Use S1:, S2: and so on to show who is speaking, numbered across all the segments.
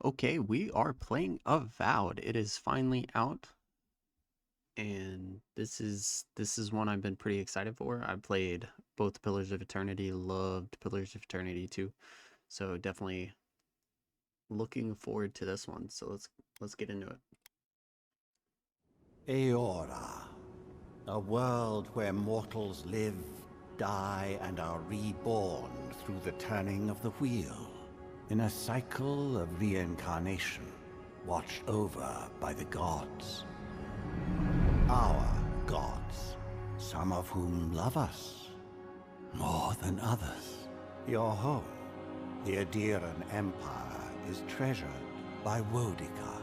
S1: Okay, we are playing Avowed. It is finally out, and this is one I've been pretty excited for. I played both Pillars of Eternity, loved Pillars of Eternity too, so definitely looking forward to this one. So let's get into it.
S2: Eora, a world where mortals live, die, and are reborn through the turning of the wheel, in a cycle of reincarnation, watched over by the gods. Our gods, some of whom love us more than others. Your home, the Adiran Empire, is treasured by Wodica,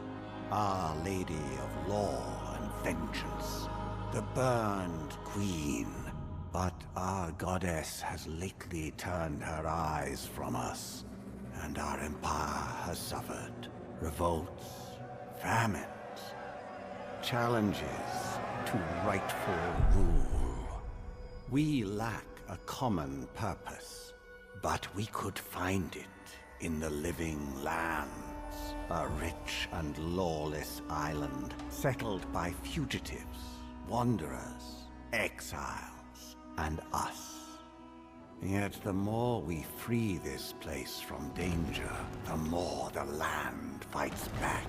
S2: Our Lady of Law and Vengeance, the Burned Queen. But our goddess has lately turned her eyes from us, and our empire has suffered revolts, famines, challenges to rightful rule. We lack a common purpose, but we could find it in the living lands. A rich and lawless island settled by fugitives, wanderers, exiles, and us. Yet the more we free this place from danger, the more the land fights back.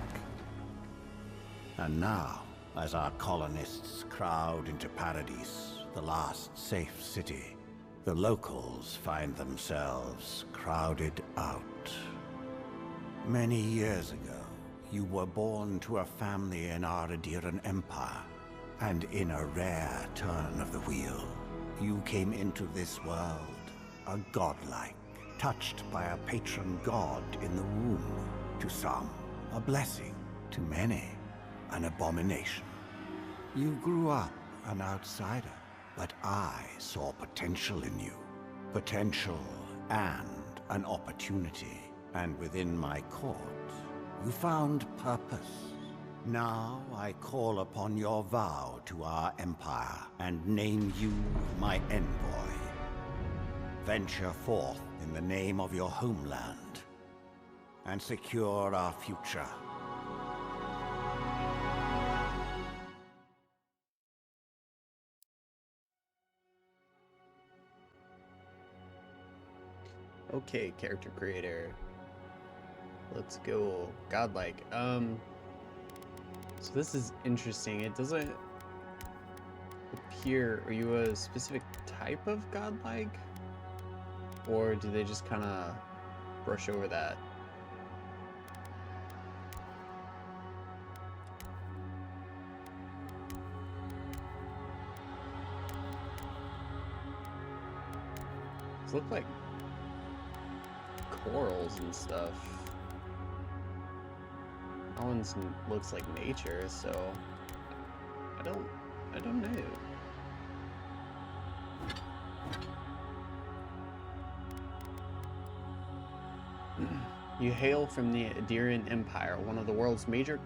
S2: And now, as our colonists crowd into Paradise, the last safe city, the locals find themselves crowded out. Many years ago, you were born to a family in our Adiran Empire, and in a rare turn of the wheel, you came into this world, a godlike, touched by a patron god in the womb. To some, a blessing; to many, an abomination. You grew up an outsider, but I saw potential in you. Potential and an opportunity. And within my court, you found purpose. Now I call upon your vow to our empire and name you my envoy. Venture forth in the name of your homeland and secure our future.
S1: Okay, character creator. Let's go godlike. So this is interesting. It doesn't appear. Are you a specific type of godlike, or do they just kind of brush over that? These look like corals and stuff. That one looks like nature, so I don't know. You hail from the Adiran Empire, one of the world's major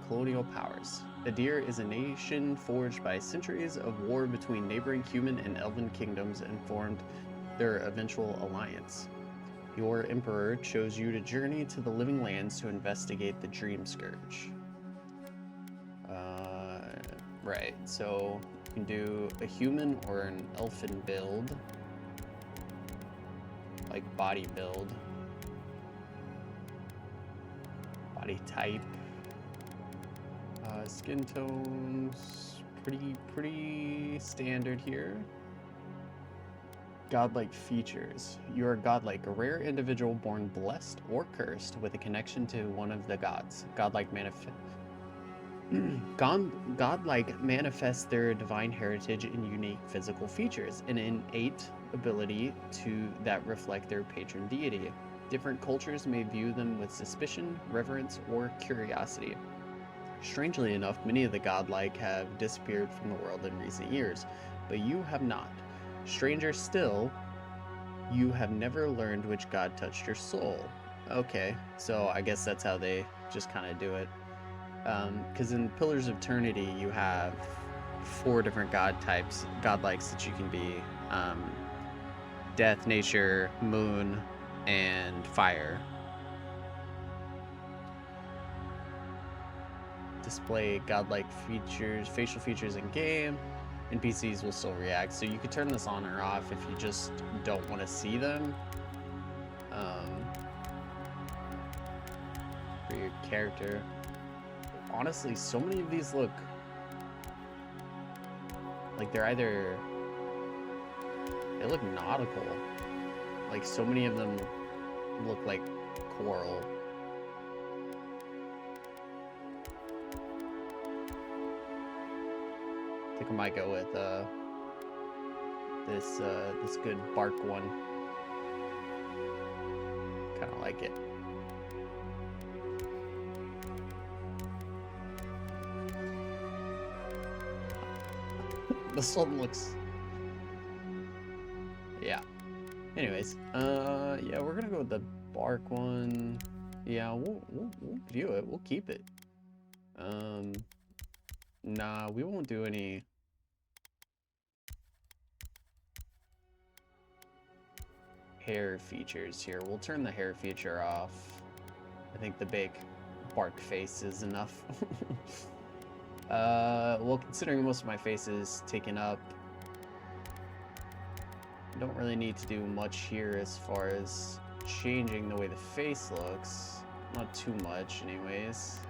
S1: colonial powers. Adir is a nation forged by centuries of war between neighboring human and elven kingdoms and formed their eventual alliance. Your emperor chose you to journey to the living lands to investigate the Dream Scourge. Right, so you can do a human or an elfin build, like body build, body type, skin tones, pretty standard here. Godlike features. You are godlike, a rare individual born blessed or cursed with a connection to one of the gods. Godlike manifests their divine heritage in unique physical features, an innate ability that reflect their patron deity. Different cultures may view them with suspicion, reverence, or curiosity. Strangely enough, many of the godlike have disappeared from the world in recent years, but you have not. Stranger still, you have never learned which god touched your soul. Okay, so I guess that's how they just kind of do it. Because in Pillars of Eternity, you have 4 different god types, godlikes that you can be: death, nature, moon, and fire. display godlike features, facial features in game. NPCs will still react, so you could turn this on or off if you just don't want to see them. For your character. Honestly, so many of these look like they look nautical. Like so many of them look like coral. I think I might go with this good bark one. Kind of like it. This one looks, yeah. Anyways, yeah, we're gonna go with the bark one. Yeah, we'll view it. We'll keep it. Nah, we won't do any hair features here. We'll turn the hair feature off. I think the big bark face is enough. Well, considering most of my face is taken up, I don't really need to do much here as far as changing the way the face looks. Not too much, anyways.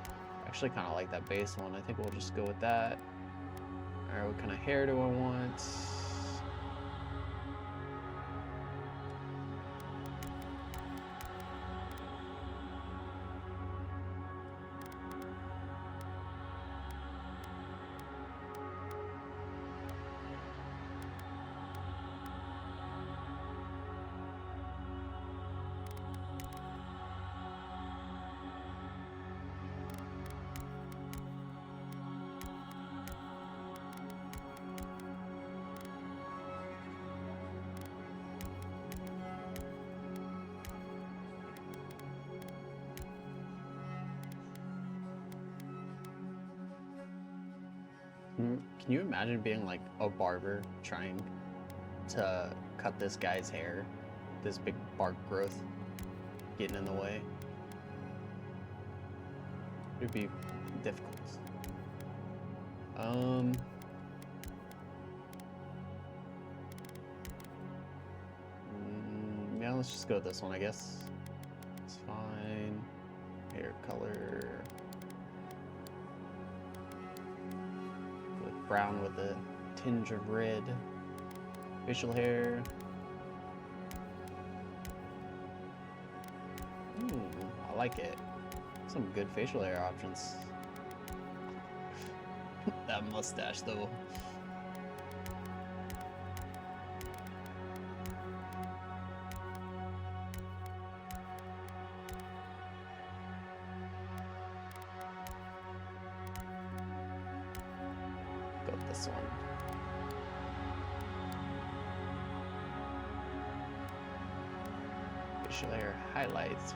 S1: I actually kind of like that base one. I think we'll just go with that. Alright, what kind of hair do I want? Can you imagine being like a barber trying to cut this guy's hair? This big bark growth getting in the way. It'd be difficult. Yeah, let's just go with this one, I guess. It's fine. Hair color. Brown with a tinge of red. Facial hair. I like it. Some good facial hair options. That mustache though. This one. Facial hair highlights.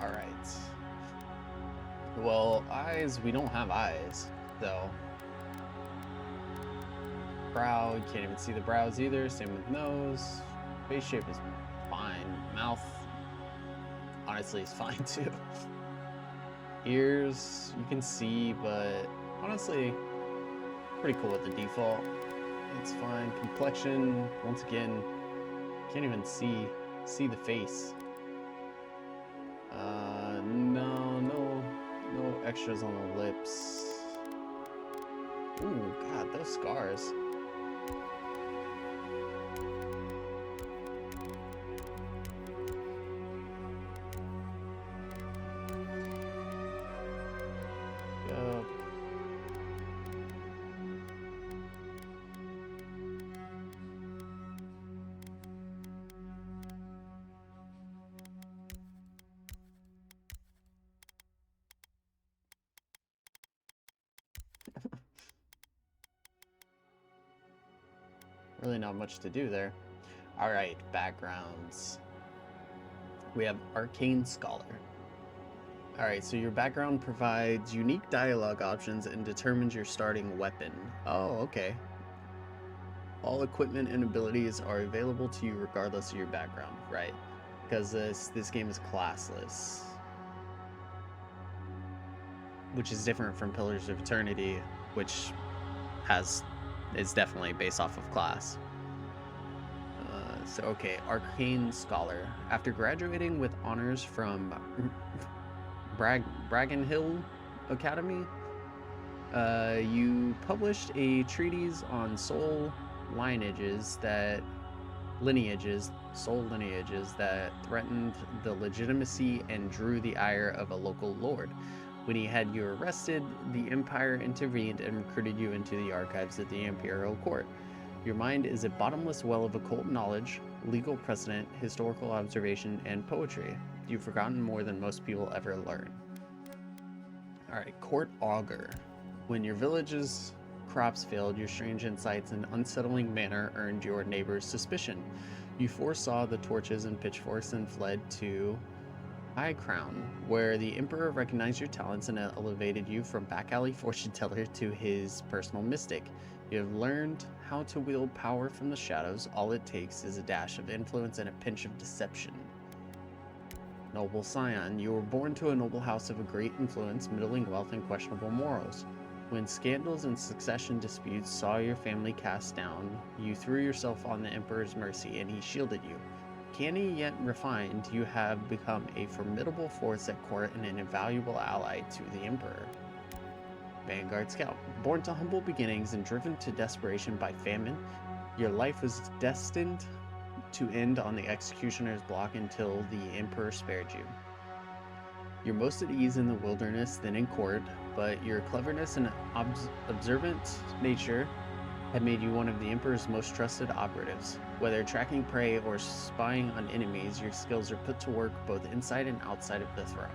S1: All right. Well, eyes, we don't have eyes, though. Brow, you can't even see the brows either. Same with nose. Face shape is fine. Mouth, honestly, is fine too. Ears, you can see, but honestly, pretty cool with the default. It's fine. Complexion, once again, can't even see the face. No extras on the lips. Ooh, God, those scars. Really not much to do there. All right, backgrounds. We have Arcane Scholar. All right, so your background provides unique dialogue options and determines your starting weapon. Oh, okay. All equipment and abilities are available to you regardless of your background, right? because this game is classless, which is different from Pillars of Eternity, which is definitely based off of class. So okay, Arcane Scholar. After graduating with honors from Bragan Hill Academy, you published a treatise on soul lineages that threatened the legitimacy and drew the ire of a local lord. When he had you arrested, the Empire intervened and recruited you into the archives of the Imperial Court. Your mind is a bottomless well of occult knowledge, legal precedent, historical observation, and poetry. You've forgotten more than most people ever learn. Alright, Court Augur. When your village's crops failed, your strange insights and unsettling manner earned your neighbors' suspicion. You foresaw the torches and pitchforks and fled to High Crown, where the Emperor recognized your talents and elevated you from back alley fortune teller to his personal mystic. You have learned how to wield power from the shadows. All it takes is a dash of influence and a pinch of deception. Noble Scion, you were born to a noble house of a great influence, middling wealth, and questionable morals. When scandals and succession disputes saw your family cast down, you threw yourself on the Emperor's mercy and he shielded you. Canny yet refined, you have become a formidable force at court and an invaluable ally to the Emperor. Vanguard Scout. Born to humble beginnings and driven to desperation by famine, your life was destined to end on the executioner's block until the Emperor spared you. You're most at ease in the wilderness than in court, but your cleverness and observant nature had made you one of the Emperor's most trusted operatives. Whether tracking prey or spying on enemies, your skills are put to work both inside and outside of the throne.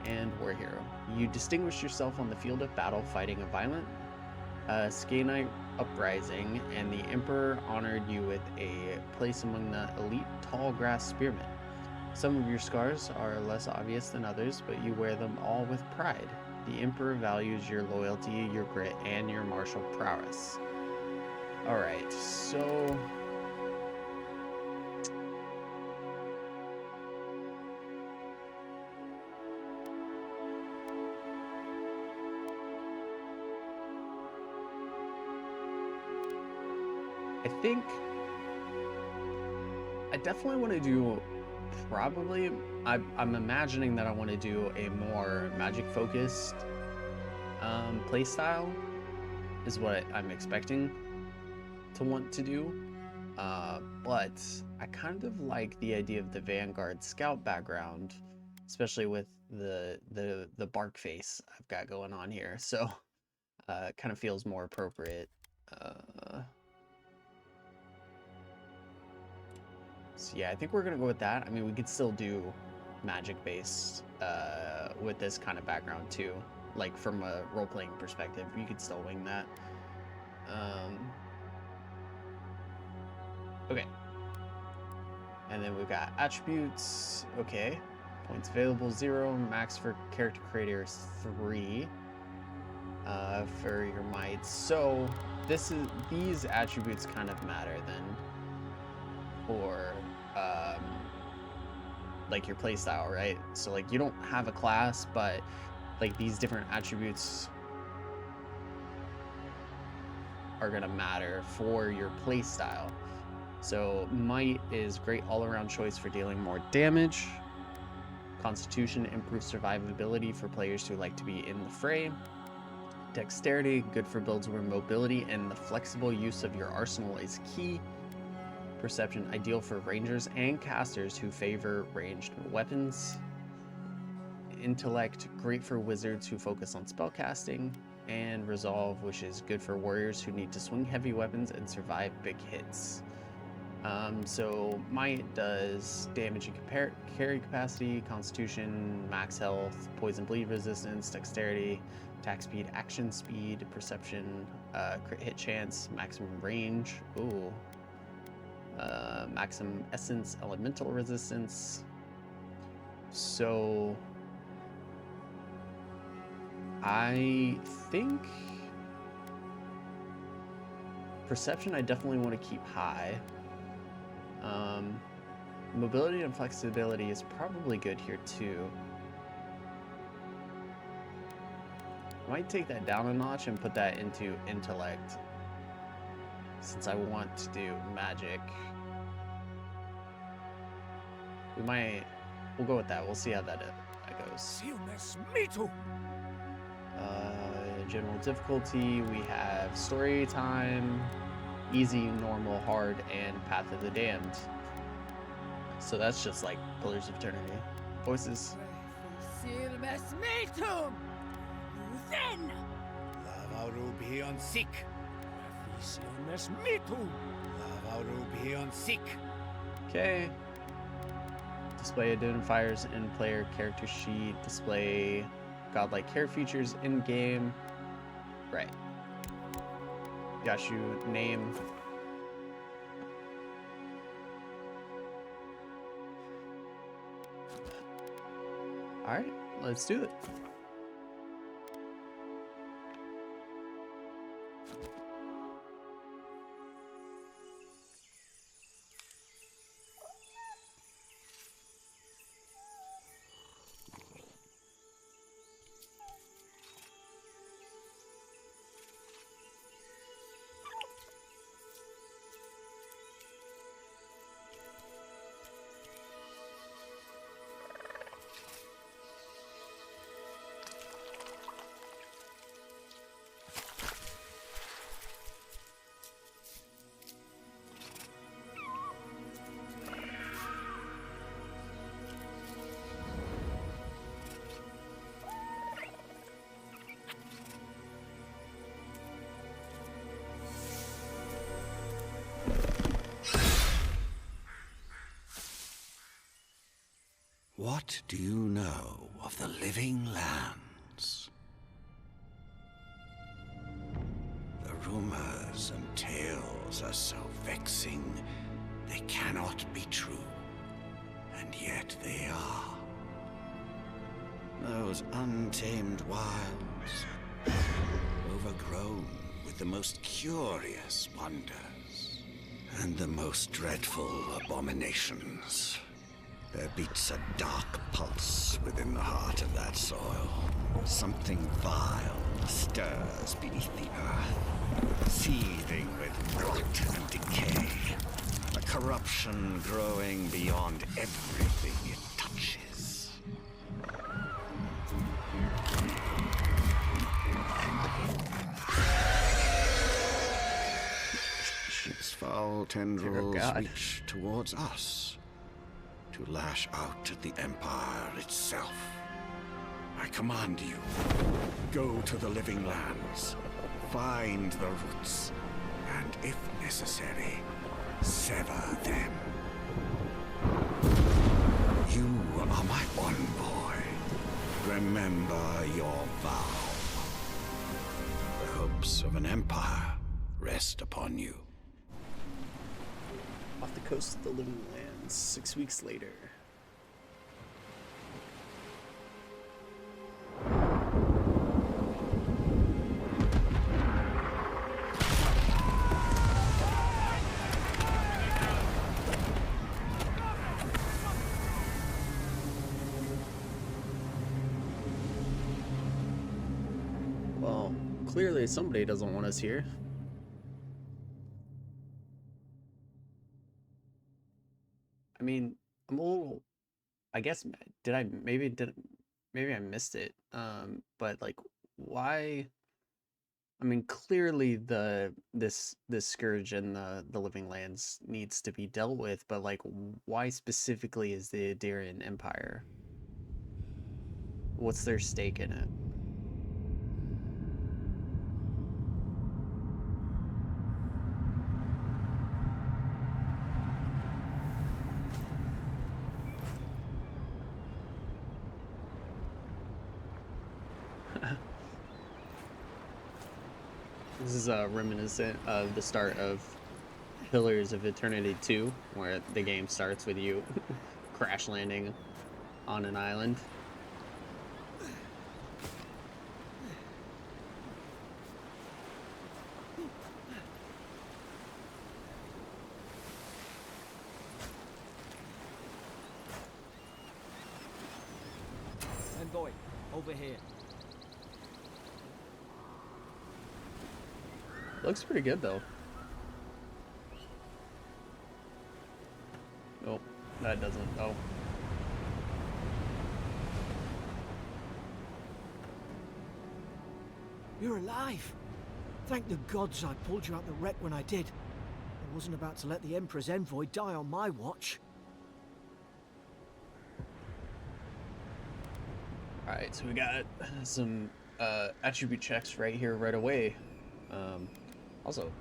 S1: And War Hero. You distinguished yourself on the field of battle fighting a violent Skaenite uprising, and the Emperor honored you with a place among the elite tall grass spearmen. Some of your scars are less obvious than others, but you wear them all with pride. The Emperor values your loyalty, your grit, and your martial prowess. Alright, so... I think I definitely want to do probably I'm imagining that I want to do a more magic focused play style is what I'm expecting to want to do, but I kind of like the idea of the Vanguard Scout background, especially with the bark face I've got going on here, so it kind of feels more appropriate. So yeah, I think we're gonna go with that. I mean, we could still do magic based with this kind of background too. Like from a role-playing perspective, you could still wing that. Okay. And then we've got attributes. Okay. Points available 0. Max for character creators 3. For your might. So these attributes kind of matter then for like your playstyle, right? So like you don't have a class, but like these different attributes are gonna matter for your playstyle. So might is great all-around choice for dealing more damage. Constitution improves survivability for players who like to be in the fray. Dexterity, good for builds where mobility and the flexible use of your arsenal is key. Perception, ideal for rangers and casters who favor ranged weapons. Intellect, great for wizards who focus on spellcasting. And resolve, which is good for warriors who need to swing heavy weapons and survive big hits. So might does damage and carry capacity, constitution, max health, poison bleed resistance, dexterity, attack speed, action speed, perception, crit hit chance, maximum range, maximum essence, elemental resistance. So I think perception I definitely want to keep high. Mobility and flexibility is probably good here too. I might take that down a notch and put that into intellect, since I want to do magic. We'll go with that. We'll see how that goes. General difficulty, we have story time, easy, normal, hard, and Path of the Damned. So that's just like Pillars of Eternity. Voices. Okay. Display identifiers in player character sheet. Display godlike care features in game. Right. Yashu name. Alright, let's do it.
S2: What do you know of the living lands? The rumors and tales are so vexing, they cannot be true. And yet they are. Those untamed wilds, overgrown with the most curious wonders, and the most dreadful abominations. There beats a dark pulse within the heart of that soil. Something vile stirs beneath the earth, seething with rot and decay. A corruption growing beyond everything it touches. Its foul tendrils reach towards us, to lash out at the Empire itself. I command you, go to the living lands, find the roots, and if necessary, sever them. You are my envoy. Remember your vow. The hopes of an empire rest upon you.
S1: Off the coast of the Living Lands, 6 weeks later. Well, clearly somebody doesn't want us here. I mean, I'm a little, I guess, maybe I missed it. But like, why? I mean, clearly this scourge in the Living Lands needs to be dealt with, but like, why specifically is the Adarian Empire? What's their stake in it? This is reminiscent of the start of Pillars of Eternity 2, where the game starts with you crash landing on an island.
S3: envoy. Over here.
S1: Looks pretty good though. Oh, that doesn't. Oh.
S3: You're alive. Thank the gods I pulled you out the wreck when I did. I wasn't about to let the Emperor's envoy die on my watch.
S1: Alright, so we got some attribute checks right here right away. Also,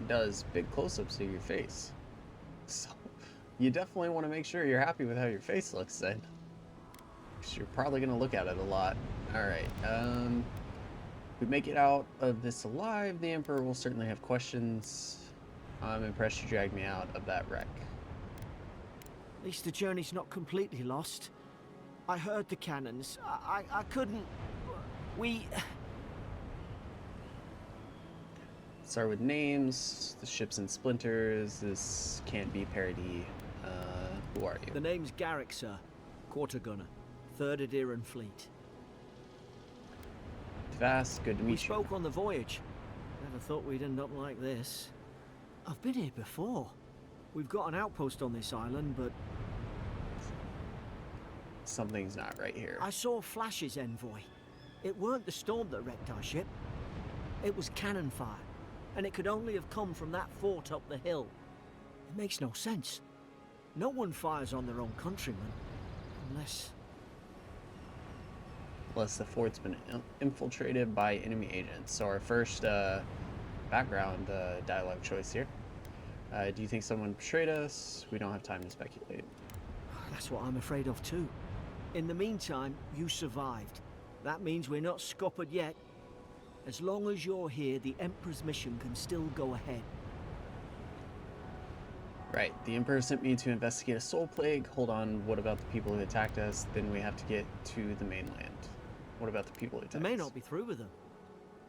S1: does big close-ups of your face. So, you definitely want to make sure you're happy with how your face looks then. Because you're probably going to look at it a lot. Alright, if we make it out of this alive, the Emperor will certainly have questions. I'm impressed you dragged me out of that wreck.
S3: At least the journey's not completely lost. I heard the cannons. I couldn't... We...
S1: Start with names. The ship's in splinters. This can't be parody. Who are you?
S3: The name's Garrick, sir. Quarter gunner. 3rd Aderan Fleet.
S1: Fast, good to meet
S3: We
S1: you.
S3: spoke on the voyage. Never thought we'd end up like this. I've been here before. We've got an outpost on this island, but...
S1: Something's not right here.
S3: I saw flashes, envoy. It weren't the storm that wrecked our ship. It was cannon fire, and it could only have come from that fort up the hill. It makes no sense. No one fires on their own countrymen, unless...
S1: Unless the fort's been infiltrated by enemy agents. So our first background dialogue choice here. Do you think someone betrayed us? We don't have time to speculate.
S3: That's what I'm afraid of too. In the meantime, you survived. That means we're not scuppered yet. As long as you're here, the Emperor's mission can still go ahead.
S1: Right, the Emperor sent me to investigate a soul plague. Hold on, what about the people who attacked us? Then we have to get to the mainland. What about the people who attacked us?
S3: We may not be through with them.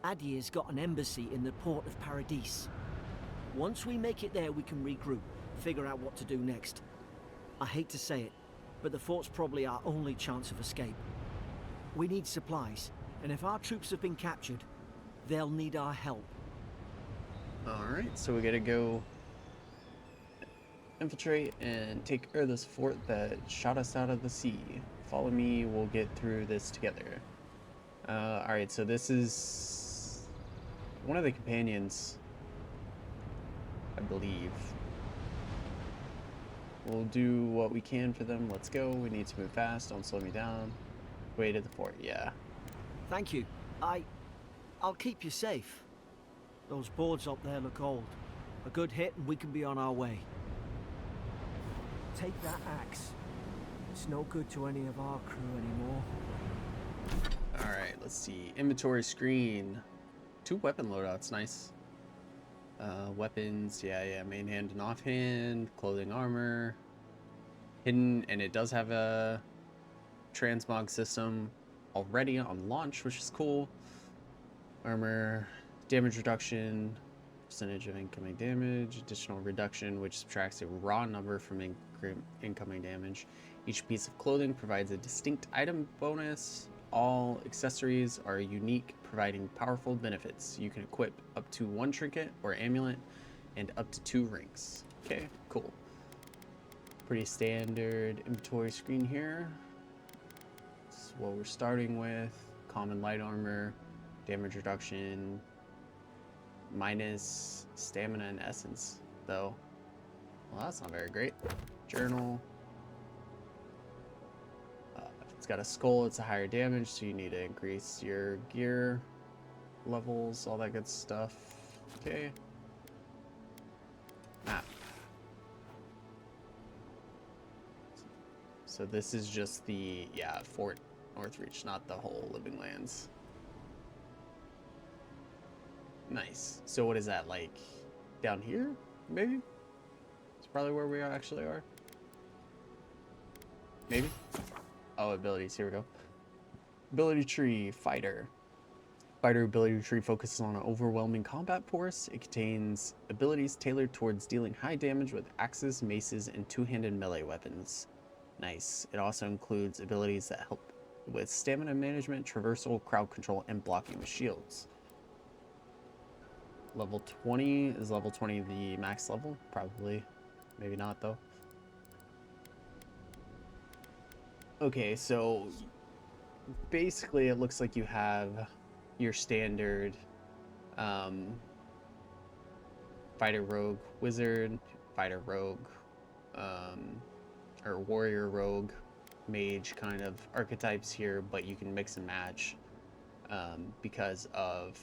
S3: Adir's got an embassy in the port of Paradis. Once we make it there, we can regroup, figure out what to do next. I hate to say it, but the fort's probably our only chance of escape. We need supplies, and if our troops have been captured, they'll need our help.
S1: Alright, so we gotta go infiltrate and take this fort that shot us out of the sea. Follow me, we'll get through this together. Alright, so this is one of the companions, I believe. We'll do what we can for them. Let's go. We need to move fast. Don't slow me down. Way to the fort, yeah.
S3: Thank you. I'll keep you safe. Those boards up there look old. A good hit and we can be on our way. Take that axe. It's no good to any of our crew anymore.
S1: Alright, let's see. Inventory screen. 2 weapon loadouts, nice. Weapons, yeah, main hand and offhand. Clothing, armor. Hidden, and it does have a transmog system already on launch, which is cool. Armor, damage reduction, percentage of incoming damage, additional reduction, which subtracts a raw number from incoming damage. Each piece of clothing provides a distinct item bonus. All accessories are unique, providing powerful benefits. You can equip up to 1 trinket or amulet and up to 2 rings. Okay, cool. Pretty standard inventory screen here. This is what we're starting with. Common light armor, damage reduction, minus stamina and essence, though. Well, that's not very great. Journal. If it's got a skull, it's a higher damage, so you need to increase your gear levels, all that good stuff. Okay. Map. So this is just the, Fort Northreach, not the whole Living Lands. Nice. So what is that, like, down here, maybe? It's probably where we actually are. Maybe? Oh, abilities, here we go. Ability tree, fighter. Fighter ability tree focuses on an overwhelming combat force. It contains abilities tailored towards dealing high damage with axes, maces, and 2-handed melee weapons. Nice. It also includes abilities that help with stamina management, traversal, crowd control, and blocking with shields. Level 20, is level 20 the max level? Probably. Maybe not, though. Okay, so basically it looks like you have your standard fighter rogue wizard, fighter rogue, or warrior rogue, mage kind of archetypes here, but you can mix and match because of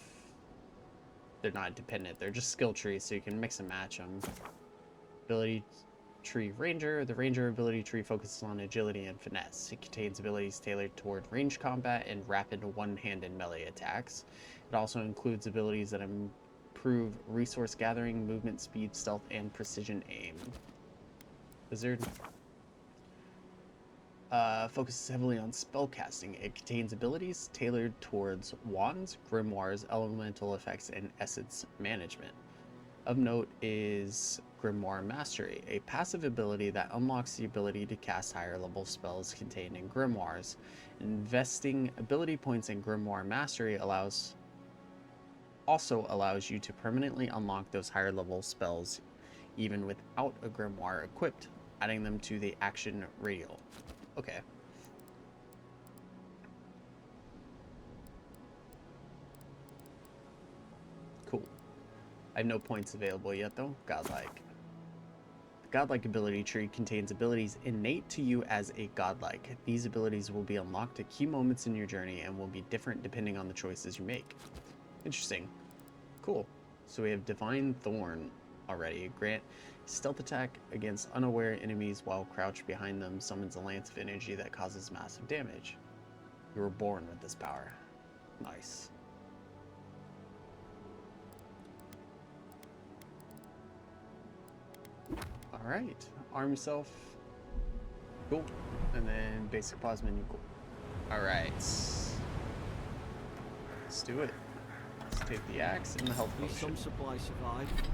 S1: they're not dependent. They're just skill trees, so you can mix and match them. Ability tree ranger. The ranger ability tree focuses on agility and finesse. It contains abilities tailored toward range combat and rapid one-handed melee attacks. It also includes abilities that improve resource gathering, movement speed, stealth, and precision aim. Wizard focuses heavily on spellcasting. It contains abilities tailored towards wands, grimoires, elemental effects, and essence management. Of note is Grimoire Mastery, a passive ability that unlocks the ability to cast higher level spells contained in grimoires. Investing ability points in Grimoire Mastery also allows you to permanently unlock those higher level spells even without a grimoire equipped, adding them to the action radial. Okay. Cool. I have no points available yet though. Godlike. The Godlike ability tree contains abilities innate to you as a Godlike. These abilities will be unlocked at key moments in your journey and will be different depending on the choices you make. Interesting. Cool. So we have Divine Thorn already. Grant stealth attack against unaware enemies while crouched behind them, summons a lance of energy that causes massive damage. You were born with this power. Nice. Alright. Arm yourself. Cool. And then basic plasma menu. Cool. Alright. Let's do it. Let's take the axe and the health potion.
S3: Some supply survived.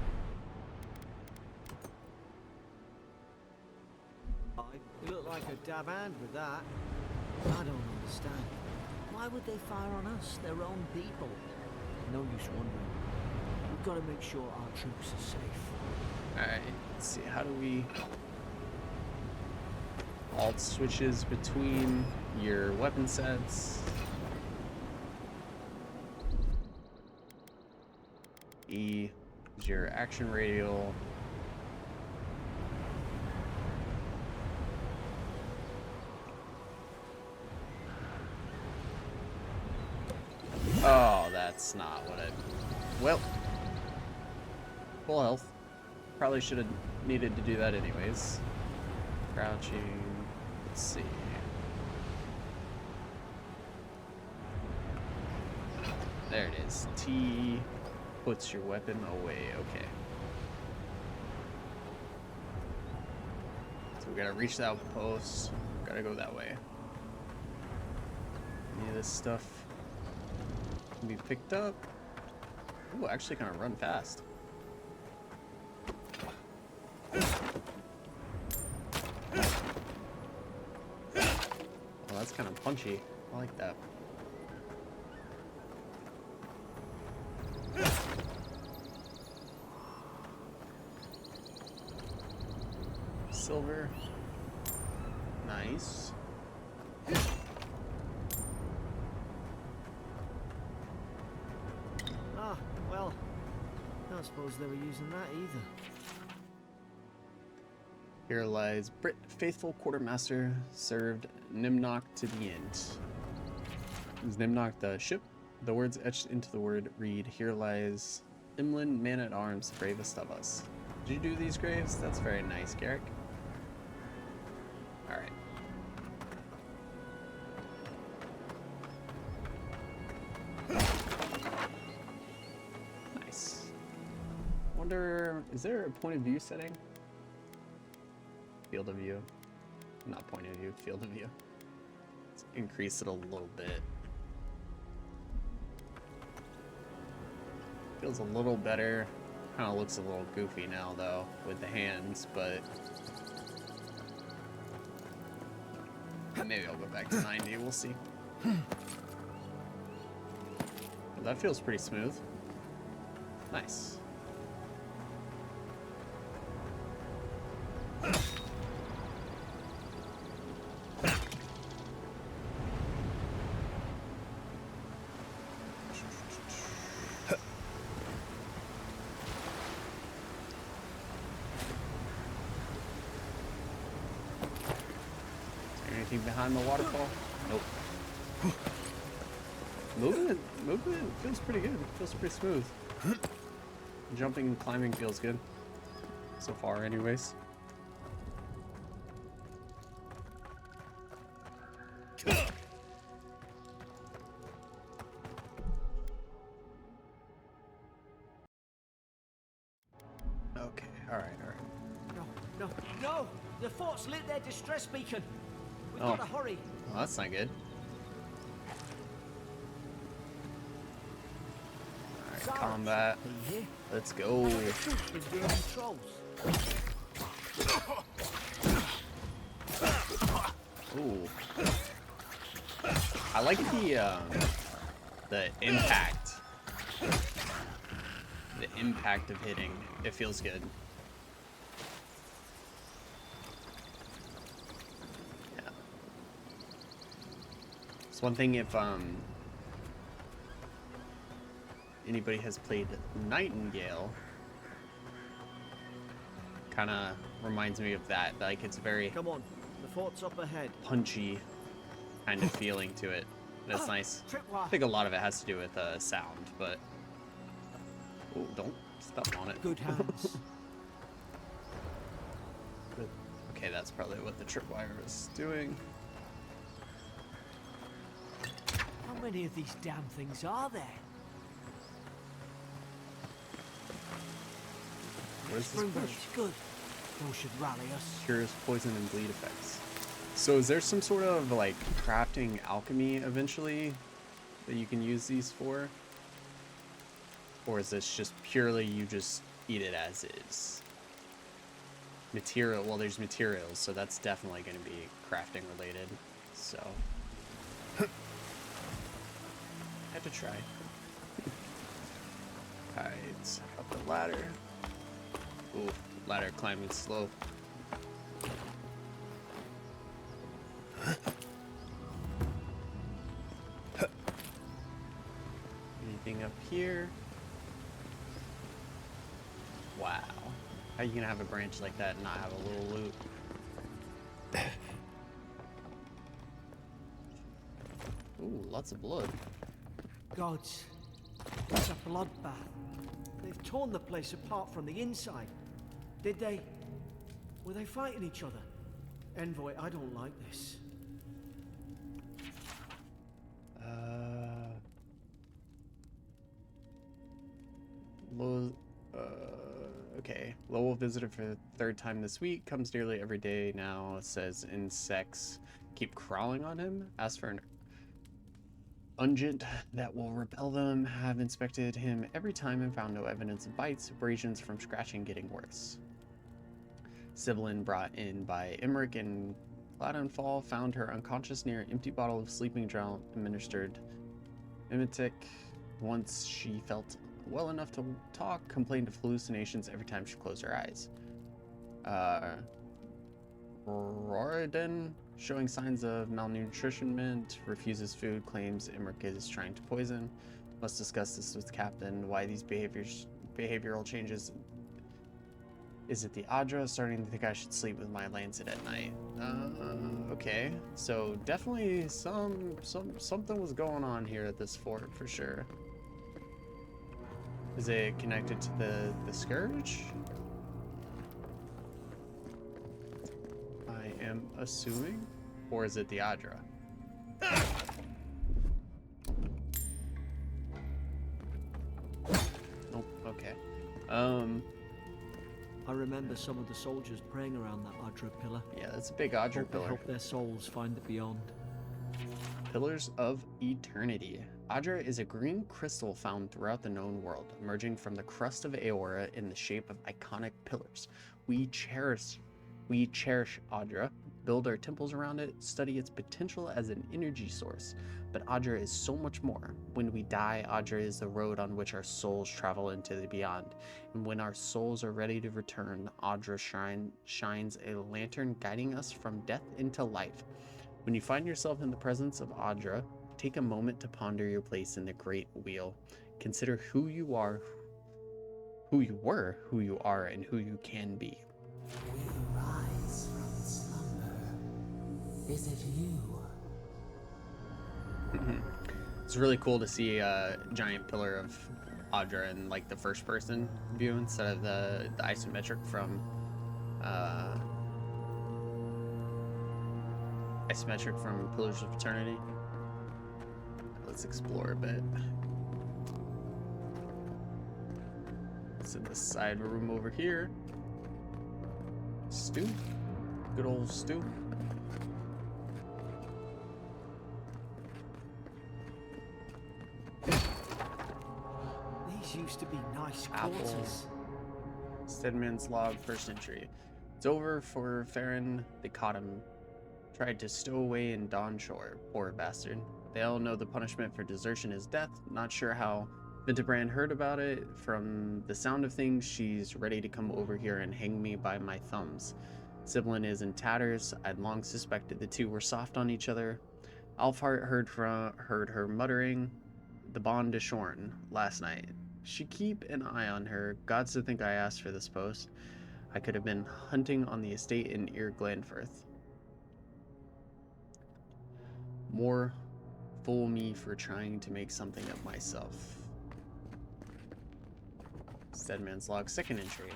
S3: You look like a dab hand with that. I don't understand. Why would they fire on us, their own people? No use wondering. We've got to make sure our troops are safe.
S1: Alright, let's see, how do we... Alt switches between your weapon sets. E is your action radial. Oh, that's not what I... Well. Full health. Probably should have needed to do that anyways. Crouching. Let's see. There it is. T puts your weapon away. Okay. So we gotta reach that post. Gotta go that way. Any of this stuff can be picked up. Ooh, actually kind of run fast. Well, that's kind of punchy. I like that. Silver. Nice.
S3: Ah, well, I don't suppose they were using that either.
S1: Here lies Brit, faithful quartermaster, served Nimnock to the end. Is Nimnock the ship? The words etched into the word read, here lies Imlin, man-at-arms, bravest of us. Did you do these graves? That's very nice, Garrick. Alright. Nice. Wonder, is there a point of view setting? Field of view. Not point of view, field of view. Let's increase it a little bit. Feels a little better. Kind of looks a little goofy now though with the hands, but maybe I'll go back to 90. We'll see. That feels pretty smooth. Nice. Anything behind the waterfall? Nope. Movement feels pretty good. Feels pretty smooth. Jumping and climbing feels good. So far, anyways. Okay, alright.
S3: No! The fort's lit their distress beacon. We've
S1: Oh.
S3: got to hurry.
S1: Well, that's not good. Alright,
S3: Cyrus,
S1: combat.
S3: are you here?
S1: Let's go.
S3: Been doing trolls.
S1: Ooh. I like the impact. The impact of hitting. It feels good. Yeah. It's one thing if anybody has played Nightingale, kind of reminds me of that. Like it's very
S3: Come on, the fort's up ahead.
S1: punchy kind of feeling to it. That's nice. I
S3: Tripwire.
S1: think a lot of it has to do with sound, but oh, don't step on it.
S3: Good hands.
S1: Okay, that's probably what the tripwire is doing.
S3: How many of these damn things are there?
S1: What is this
S3: Springboard,
S1: push?
S3: good. Those should rally us.
S1: Cures poison and bleed effects. So is there some sort of like crafting alchemy eventually that you can use these for? Or is this just purely you just eat it as is? Material, well there's materials, so that's definitely going to be crafting related. So had to try. Alright, up the ladder. Ooh, ladder climbing slow. Anything up here? Wow. How you gonna have a branch like that and not have a little loot? Ooh, lots of blood.
S3: Gods, it's a bloodbath. They've torn the place apart from the inside. Did they? Were they fighting each other? Envoy, I don't like this.
S1: Okay. Lowell visited for the third time this week. Comes nearly every day now. Says insects keep crawling on him. Asks for an ungent that will repel them. Have inspected him every time and found no evidence of bites. Abrasions from scratching getting worse. Sibyllin, brought in by Emmerich and Cloudonfall, found her unconscious near an empty bottle of sleeping draught administered emetic. Once she felt well enough to talk, complained of hallucinations every time she closed her eyes. Roridan, showing signs of malnutritionment, refuses food, claims Emmerich is trying to poison. Must discuss this with Captain. Why these behavioral changes? Is it the Adra? Starting to think I should sleep with my lancet at night. Okay. So definitely something was going on here at this fort for sure. Is it connected to the Scourge? I am assuming. Or is it the Adra? Nope, okay.
S3: I remember some of the soldiers praying around that Adra pillar.
S1: Yeah, that's a big Adra
S3: Hope they
S1: pillar.
S3: help their souls find the beyond.
S1: Pillars of Eternity. Adra is a green crystal found throughout the known world, emerging from the crust of Eora in the shape of iconic pillars. We cherish We cherish Audra, build our temples around it, study its potential as an energy source. But Audra is so much more. When we die, Audra is the road on which our souls travel into the beyond. And when our souls are ready to return, Audra shines a lantern guiding us from death into life. When you find yourself in the presence of Audra, take a moment to ponder your place in the great wheel. Consider who you are, who you were, who you are, and who you can be.
S4: We rise from slumber. Is it you?
S1: It's really cool to see a giant pillar of Audra in like the first person view instead of the isometric from Pillars of Eternity. Let's explore a bit. It's in the side room over here. Stew. Good old stew.
S3: These used to be nice
S1: Apple.
S3: quarters.
S1: Stedman's log, first entry. It's over for Farron. They caught him. Tried to stow away in Dawn Shore. Poor bastard. They all know the punishment for desertion is death. Not sure how Vintebrand heard about it. From the sound of things, she's ready to come over here and hang me by my thumbs. Siblin is in tatters. I'd long suspected the two were soft on each other. Alfhart heard her muttering the bond is shorn last night. She keep an eye on her. Gods to think I asked for this post. I could have been hunting on the estate in Ear Glenfirth. More fool me for trying to make something of myself. Steadman's log, second entry.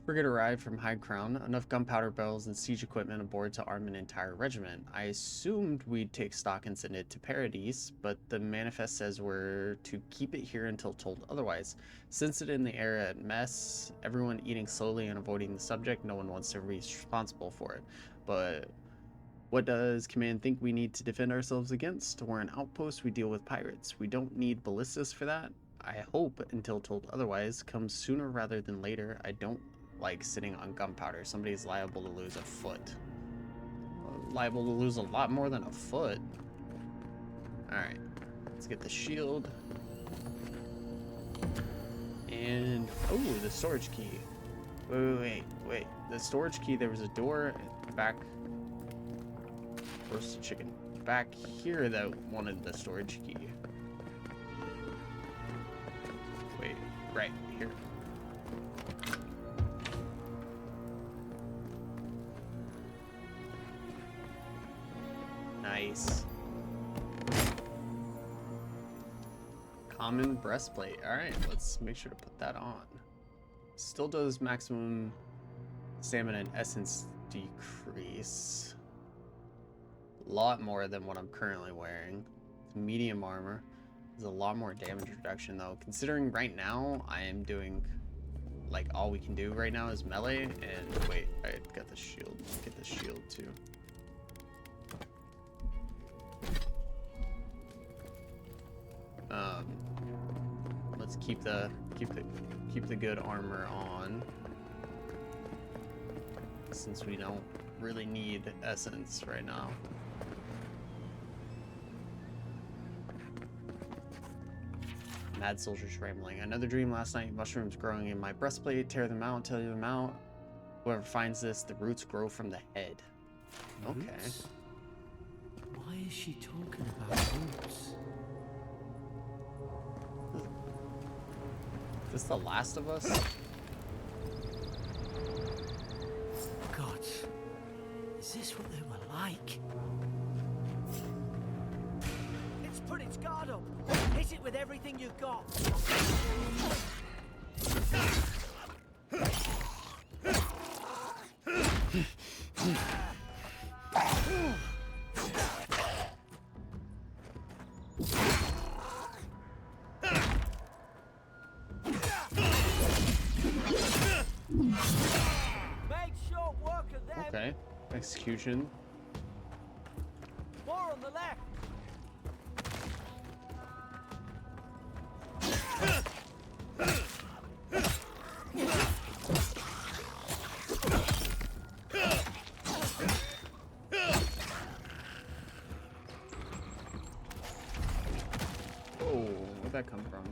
S1: Frigate arrived from High Crown, enough gunpowder barrels and siege equipment aboard to arm an entire regiment. I assumed we'd take stock and send it to Paradise, but the manifest says we're to keep it here until told otherwise. Since it in the air at mess, everyone eating slowly and avoiding the subject, no one wants to be responsible for it. But what does command think we need to defend ourselves against? We're an outpost, we deal with pirates. We don't need ballistas for that. I hope, until told otherwise, comes sooner rather than later. I don't like sitting on gunpowder. Somebody's liable to lose a foot. Liable to lose a lot more than a foot. Alright, let's get the shield. And, oh, the storage key. Wait. The storage key, there was a door back. Roasted chicken. Back here that wanted the storage key. Wait, right here. Nice. Common breastplate. Alright, let's make sure to put that on. Still does maximum stamina and essence decrease. A lot more than what I'm currently wearing. It's medium armor. There's a lot more damage reduction though. Considering right now I am doing like all we can do right now is melee and wait, I got the shield. Get the shield too. Let's keep the good armor on, since we don't really need essence right now. Mad soldiers rambling. Another dream last night. Mushrooms growing in my breastplate. Tear them out. Whoever finds this, the roots grow from the head. Okay.
S3: Roots? Why is she talking about roots?
S1: Is this The Last of Us?
S3: God, is this what they were like? It's put its guard up. Hit it with everything you've got. Make short work of them.
S1: Okay. Execution.
S3: More on the left.
S1: that come from?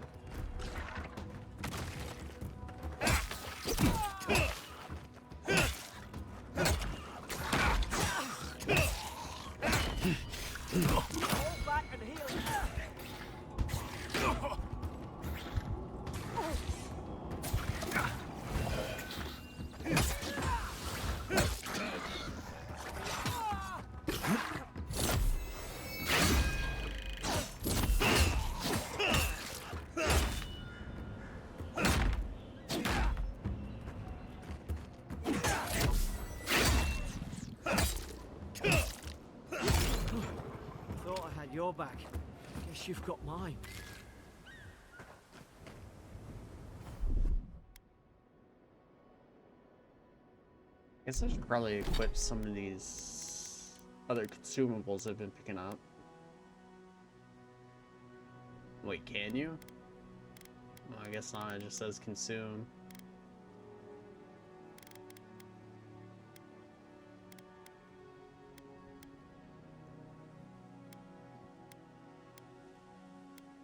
S3: Fall back and heal. Thought I had your back. Guess you've got mine.
S1: Guess I should probably equip some of these other consumables I've been picking up. Wait, can you? No, I guess not. It just says consume.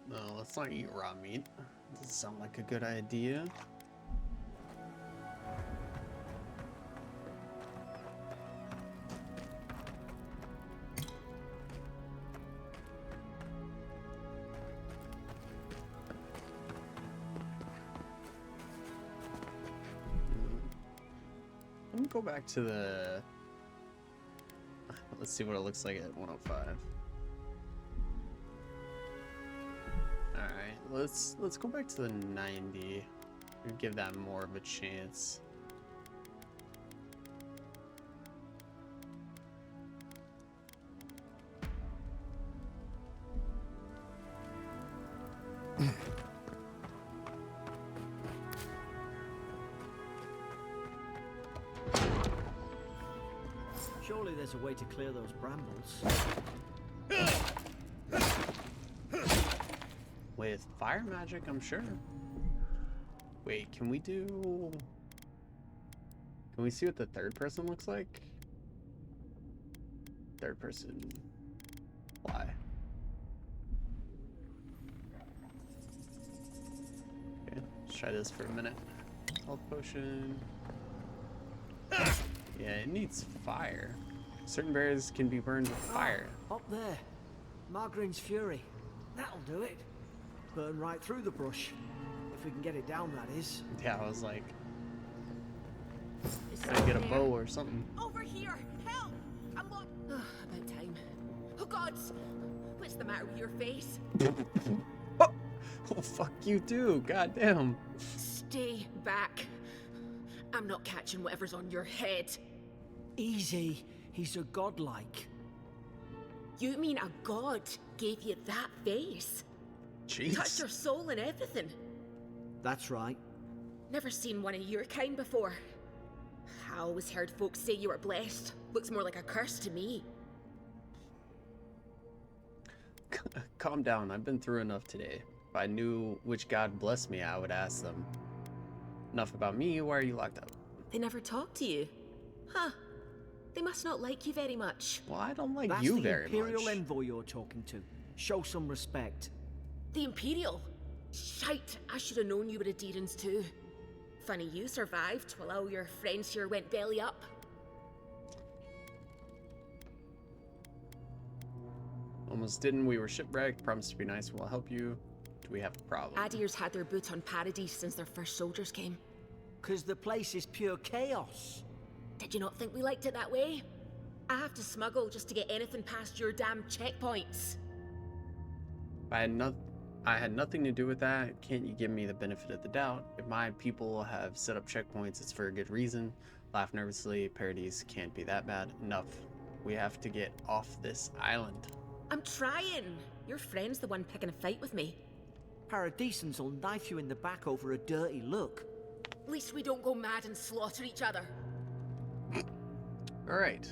S1: No, let's not eat raw meat. Doesn't sound like a good idea. Let me go back to the... Let's see what it looks like at 105. Alright, let's go back to the 90 and give that more of a chance.
S3: Surely there's a way to clear those brambles.
S1: With fire magic, I'm sure. Wait, can we see what the third person looks like? Third person. Why? Okay, let's try this for a minute. Health potion. Yeah, it needs fire. Certain berries can be burned with fire.
S3: Up there. Margarine's Fury. That'll do it. Burn right through the brush. If we can get it down, that is.
S1: Yeah, I was like,
S5: Is
S1: gotta get a
S5: there?
S1: bow or something.
S5: Over here! Help! I'm lost. About time. Oh gods! What's the matter with your face?
S1: Oh, fuck you too. Goddamn.
S5: Stay back. I'm not catching whatever's on your head.
S3: Easy. He's a godlike.
S5: You mean a god gave you that face? Touched your
S1: Jeez.
S5: soul and everything.
S3: That's right.
S5: Never seen one of your kind before. I always heard folks say you were blessed. Looks more like a curse to me.
S1: Calm down. I've been through enough today. If I knew which god blessed me, I would ask them. Enough about me. Why are you locked up?
S5: They never talk to you. Huh. They must not like you very much.
S1: Well, I don't like
S3: That's
S1: you
S3: the
S1: very
S3: Imperial
S1: much.
S3: envoy you're talking to. Show some respect.
S5: The Imperial? Shite, I should have known you were a Deerans too. Funny you survived while all your friends here went belly up.
S1: Almost didn't. We were shipwrecked. Promised to be nice. We'll help you. Do we have a problem?
S5: Adir's had their boot on Paradise since their first soldiers came.
S3: 'Cause the place is pure chaos.
S5: Did you not think we liked it that way? I have to smuggle just to get anything past your damn checkpoints.
S1: I had nothing to do with that. Can't you give me the benefit of the doubt? If my people have set up checkpoints, it's for a good reason. Laugh nervously. Paradise can't be that bad. Enough. We have to get off this island.
S5: I'm trying. Your friend's the one picking a fight with me.
S3: Paradisans will knife you in the back over a dirty look.
S5: At least we don't go mad and slaughter each other.
S1: All right.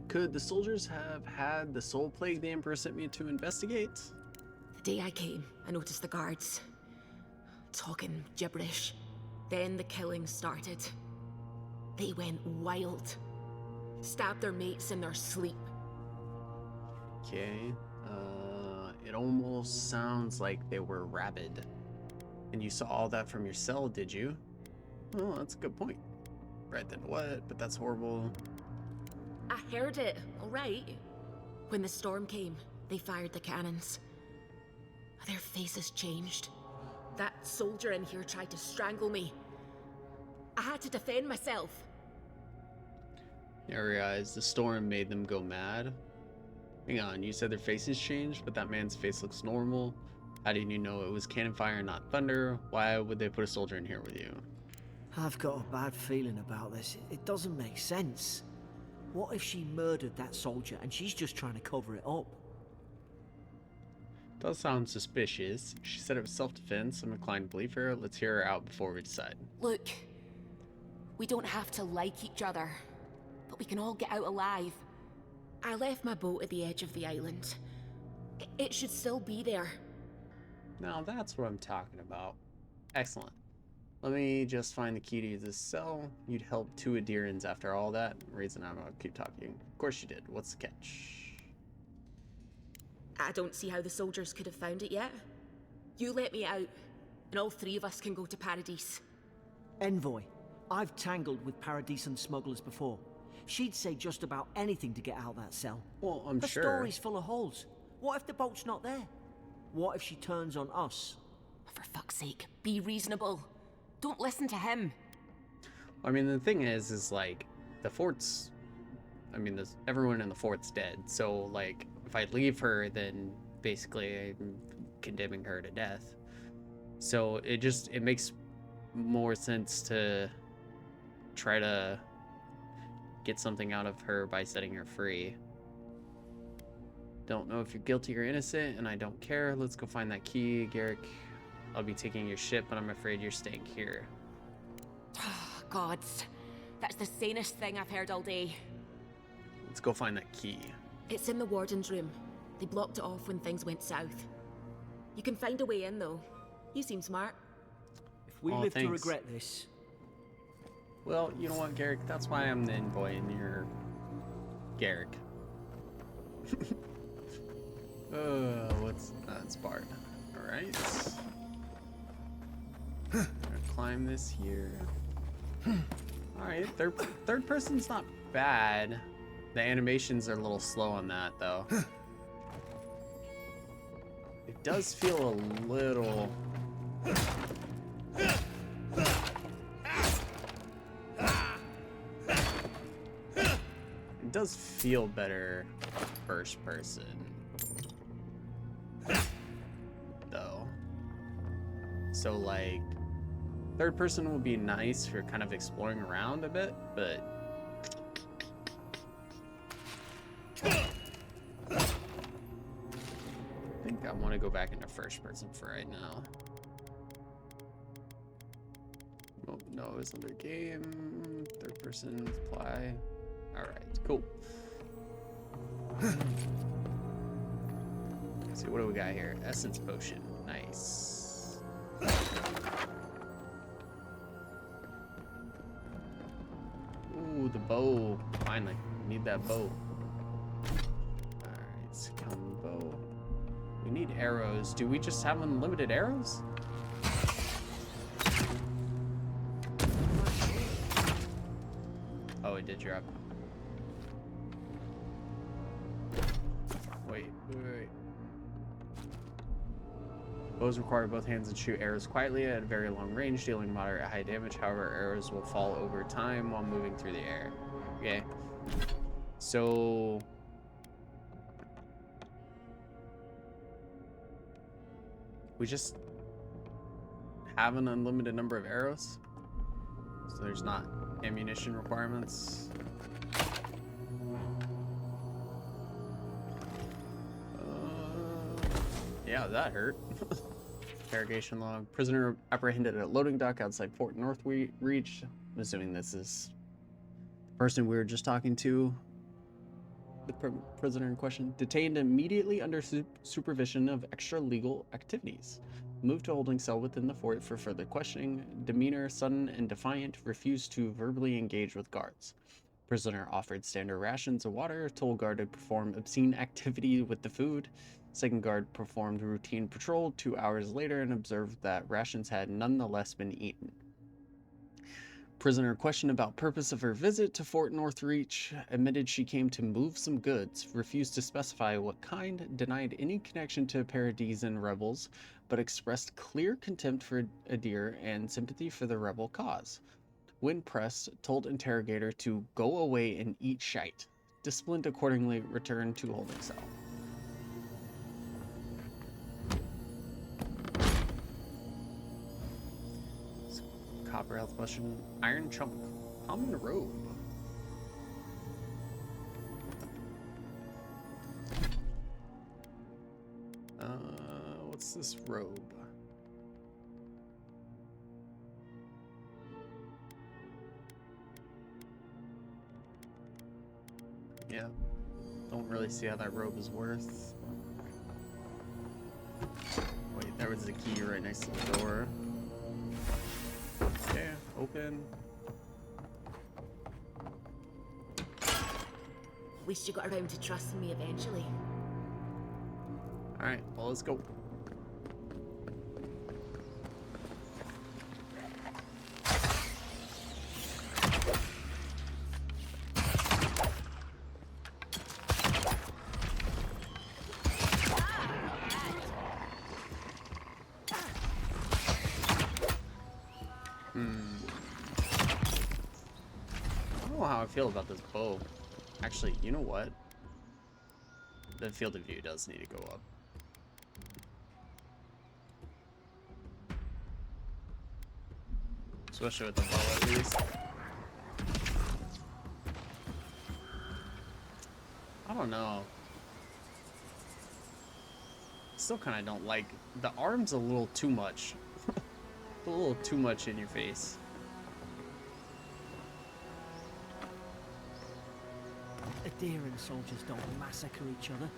S1: Could the soldiers have had the soul plague the Emperor sent me to investigate?
S5: The day I came, I noticed the guards talking gibberish. Then the killing started. They went wild. Stabbed their mates in their sleep.
S1: Okay. It almost sounds like they were rabid. And you saw all that from your cell, did you? Well, that's a good point. Right then what? But that's horrible.
S5: I heard it, alright. When the storm came, they fired the cannons. Their faces changed. That soldier in here tried to strangle me. I had to defend myself.
S1: I realized the storm made them go mad. Hang on, you said their faces changed, but that man's face looks normal. How did you know it was cannon fire, not thunder? Why would they put a soldier in here with you?
S3: I've got a bad feeling about this. It doesn't make sense. What if she murdered that soldier and she's just trying to cover it up?
S1: Does sound suspicious. She said it was self-defense. I'm inclined to believe her. Let's hear her out before we decide.
S5: Look, we don't have to like each other, but we can all get out alive. I left my boat at the edge of the island. It should still be there.
S1: Now that's what I'm talking about. Excellent. Let me just find the key to this cell. You'd help two Adirans after all that. Reason I'm gonna keep talking. Of course you did. What's the catch?
S5: I don't see how the soldiers could have found it yet. You let me out, and all three of us can go to Paradise.
S3: Envoy, I've tangled with Paradisan smugglers before. She'd say just about anything to get out that cell.
S1: Well, I'm
S3: Her
S1: sure.
S3: story's full of holes. What if the boat's not there? What if she turns on us?
S5: For fuck's sake, be reasonable. Don't listen to him.
S1: I mean, the thing is like, the fort's... I mean, everyone in the fort's dead. So, like, if I leave her, then basically I'm condemning her to death. So it makes more sense to try to get something out of her by setting her free. Don't know if you're guilty or innocent, and I don't care. Let's go find that key, Garrick. I'll be taking your ship, but I'm afraid you're staying here.
S5: Gods, that's the sanest thing I've heard all day.
S1: Let's go find that key.
S5: It's in the warden's room. They blocked it off when things went south. You can find a way in, though. You seem smart.
S3: If we
S1: Oh,
S3: live to
S1: thanks.
S3: regret this,
S1: Well, you know what, Garrick? That's why I'm the envoy and you're Garrick. That's Bard. Alright. Gonna climb this here. Alright, third person's not bad. The animations are a little slow on that, though. It does feel a little... It does feel better first person, though. So, like, third person would be nice for kind of exploring around a bit, but... I think I want to go back into first person for right now. Oh, no, it's under game. Third person, apply. Alright, cool. Let's see, what do we got here? Essence potion. Nice. Ooh, the bow. Finally, need that bow. Alright, scum bow. We need arrows. Do we just have unlimited arrows? Oh, it did drop. Wait. Bows require both hands and shoot arrows quietly at a very long range, dealing moderate high damage. However, arrows will fall over time while moving through the air. Okay. So... we just have an unlimited number of arrows? So there's not ammunition requirements? Yeah, that hurt. Interrogation log. Prisoner apprehended at a loading dock outside Fort North Reach. I'm assuming this is the person we were just talking to. The prisoner in question. Detained immediately under supervision of extra legal activities. Moved to holding cell within the fort for further questioning. Demeanor sudden and defiant. Refused to verbally engage with guards. Prisoner offered standard rations of water, told guard to perform obscene activity with the food. Second guard performed routine patrol 2 hours later and observed that rations had nonetheless been eaten. Prisoner questioned about purpose of her visit to Fort Northreach, admitted she came to move some goods, refused to specify what kind, denied any connection to Paradisian rebels, but expressed clear contempt for Adir and sympathy for the rebel cause. When pressed, told interrogator to go away and eat shite. Disciplined accordingly, returned to holding cell. Copper health potion, iron chunk, common robe. What's this robe? Yeah, don't really see how that robe is worth. Wait, there was the key right next to the door. Okay, open.
S5: Wish you got around to trusting me eventually.
S1: Alright, well, let's go. I don't know how I feel about this bow. Actually, you know what? The field of view does need to go up. Especially with the bow, at least. I don't know. Still kind of don't like the arms a little too much. A little too much in your face.
S3: Adherent soldiers don't massacre each other.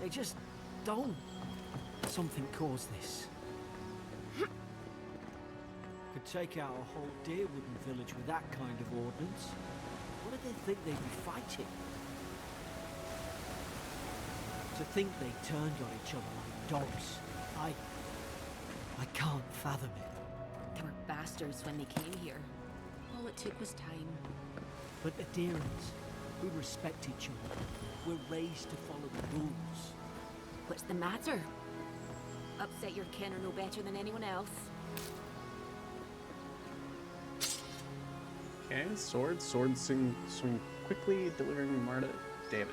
S3: They just don't. Something caused this. Could take out a whole Deerwooden village with that kind of ordnance. What did they think they'd be fighting? To think they turned on each other like dogs. I can't fathom it.
S5: They were bastards when they came here. All it took was time.
S3: But adherents, we respect each other. We're raised to follow the rules.
S5: What's the matter? Upset your kin are no better than anyone else.
S1: Okay, sword swing quickly, delivering Marta damage.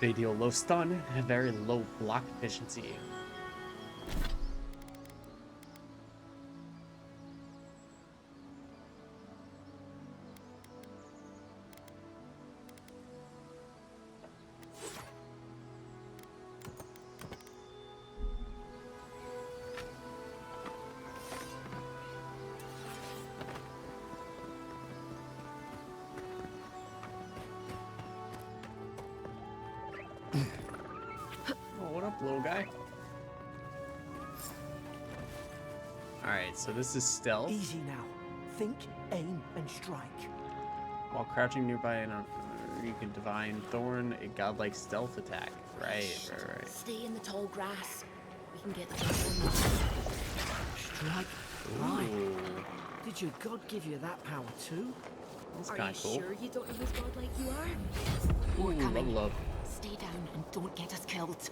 S1: They deal low stun and very low block efficiency. What up, little guy? Alright, so this is stealth.
S3: Easy now. Think, aim, and strike.
S1: While crouching nearby, you can divine Thorn, a godlike stealth attack. Right.
S5: Stay in the tall grass. We can get the first one.
S3: Strike. Right.
S1: Ooh,
S3: Did your god give you that power too?
S1: that's
S5: Are
S1: kind
S5: you
S1: of cool.
S5: sure you don't know who's godlike you are? More
S1: Ooh,
S5: coming.
S1: love.
S5: Stay down and don't get us killed.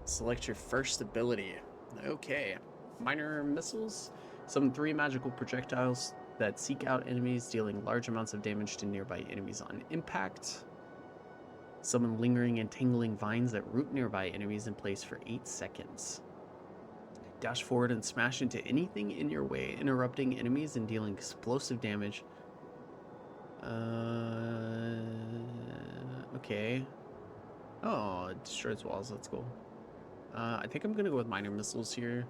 S1: Select your first ability. Okay. Minor missiles. Summon 3 magical projectiles that seek out enemies, dealing large amounts of damage to nearby enemies on impact. Summon lingering and tingling vines that root nearby enemies in place for 8 seconds. Dash forward and smash into anything in your way, interrupting enemies and dealing explosive damage. Okay. Oh, it destroys walls. That's cool. I think I'm gonna go with minor missiles here.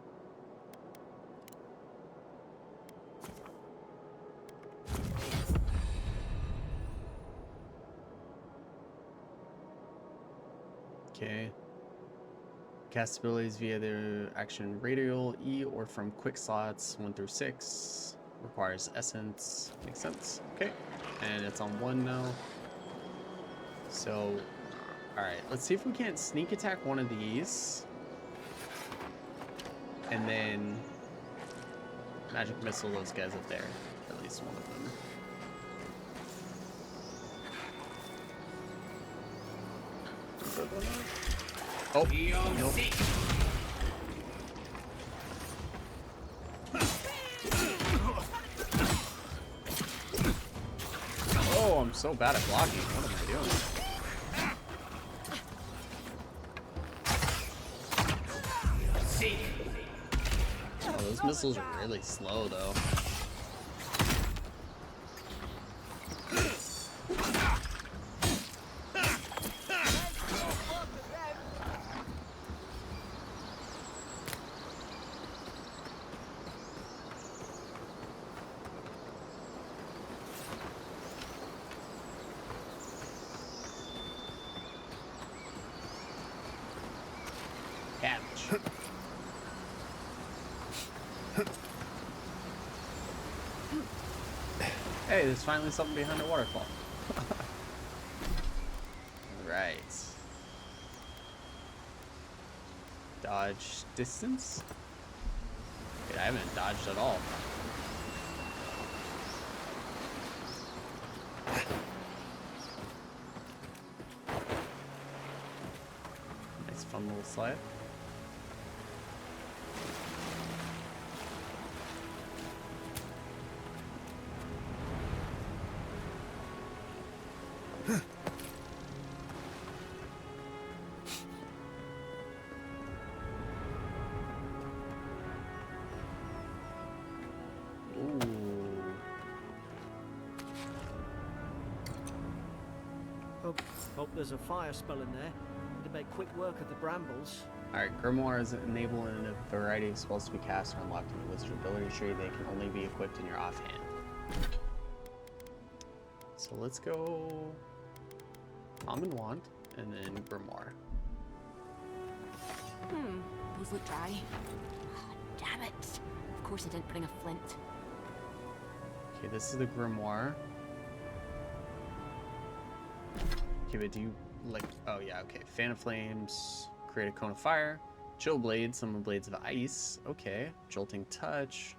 S1: Okay. Cast abilities via their action radial E or from quick slots 1 through 6. Requires essence. Makes sense. Okay. And it's on 1 now. So, alright. Let's see if we can't sneak attack one of these. And then magic missile those guys up there. At least one of them. Oh, nope. Oh, I'm so bad at blocking. What am I doing? Oh, those missiles are really slow, though. Cabbage. Hey, there's finally something behind the waterfall. Right. Dodge distance? Wait, I haven't dodged at all. Nice fun little slide.
S3: Hope there's a fire spell in there to make quick work of the brambles.
S1: Alright, Grimoires enable a variety of spells to be cast or unlocked in the wizard ability tree. They can only be equipped in your offhand. So let's go Common Wand and then Grimoire.
S5: Those look dry. Damn it. Of course I didn't bring a flint.
S1: Okay, this is the Grimoire. Okay, but do you like... Oh, yeah, okay. Fan of Flames, create a cone of fire, Chill Blade, summon blades of ice. Okay. Jolting Touch,